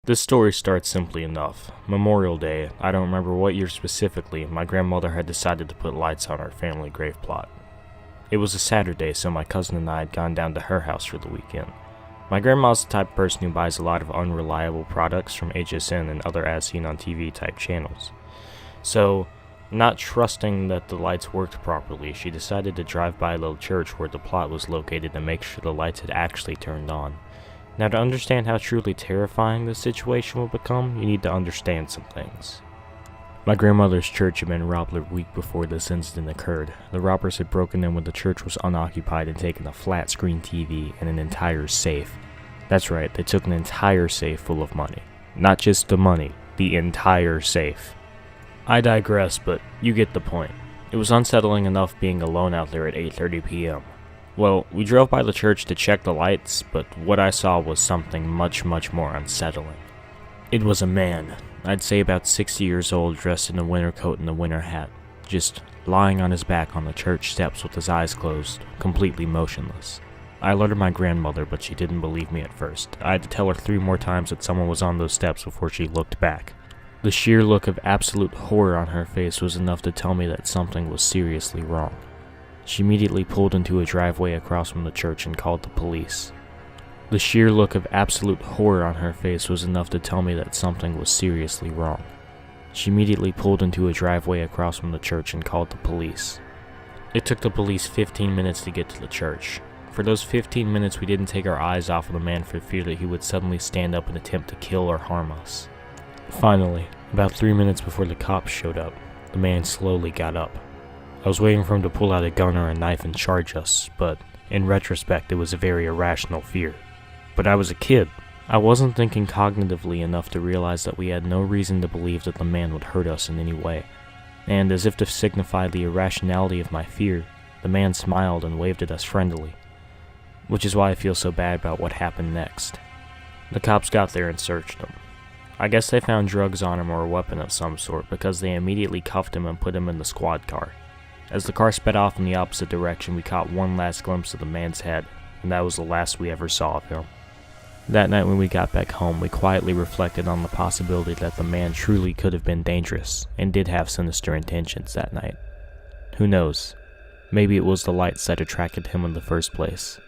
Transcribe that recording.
This story starts simply enough. Memorial Day, I don't remember what year specifically, my grandmother had decided to put lights on our family grave plot. It was a Saturday, so my cousin and I had gone down to her house for the weekend. My grandma's the type of person who buys a lot of unreliable products from HSN and other as seen on TV type channels. So, not trusting that the lights worked properly, she decided to drive by a little church where the plot was located to make sure the lights had actually turned on. Now, to understand how truly terrifying this situation will become, you need to understand some things. My grandmother's church had been robbed a week before this incident occurred. The robbers had broken in when the church was unoccupied and taken a flat-screen TV and an entire safe. That's right, they took an entire safe full of money. Not just the money, the entire safe. I digress, but you get the point. It was unsettling enough being alone out there at 8:30 p.m. Well, we drove by the church to check the lights, but what I saw was something much more unsettling. It was a man, I'd say about 60 years old, dressed in a winter coat and a winter hat, just lying on his back on the church steps with his eyes closed, completely motionless. I alerted my grandmother, but she didn't believe me at first. I had to tell her 3 more times that someone was on those steps before she looked back. The sheer look of absolute horror on her face was enough to tell me that something was seriously wrong. She immediately pulled into a driveway across from the church and called the police. The sheer look of absolute horror on her face was enough to tell me that something was seriously wrong. She immediately pulled into a driveway across from the church and called the police. It took the police 15 minutes to get to the church. For those 15 minutes, we didn't take our eyes off of the man for fear that he would suddenly stand up and attempt to kill or harm us. Finally, about 3 minutes before the cops showed up, the man slowly got up. I was waiting for him to pull out a gun or a knife and charge us, but in retrospect, it was a very irrational fear. But I was a kid. I wasn't thinking cognitively enough to realize that we had no reason to believe that the man would hurt us in any way. And as if to signify the irrationality of my fear, the man smiled and waved at us friendly. Which is why I feel so bad about what happened next. The cops got there and searched him. I guess they found drugs on him or a weapon of some sort because they immediately cuffed him and put him in the squad car. As the car sped off in the opposite direction, we caught one last glimpse of the man's head, and that was the last we ever saw of him. That night when we got back home, we quietly reflected on the possibility that the man truly could have been dangerous, and did have sinister intentions that night. Who knows? Maybe it was the lights that attracted him in the first place.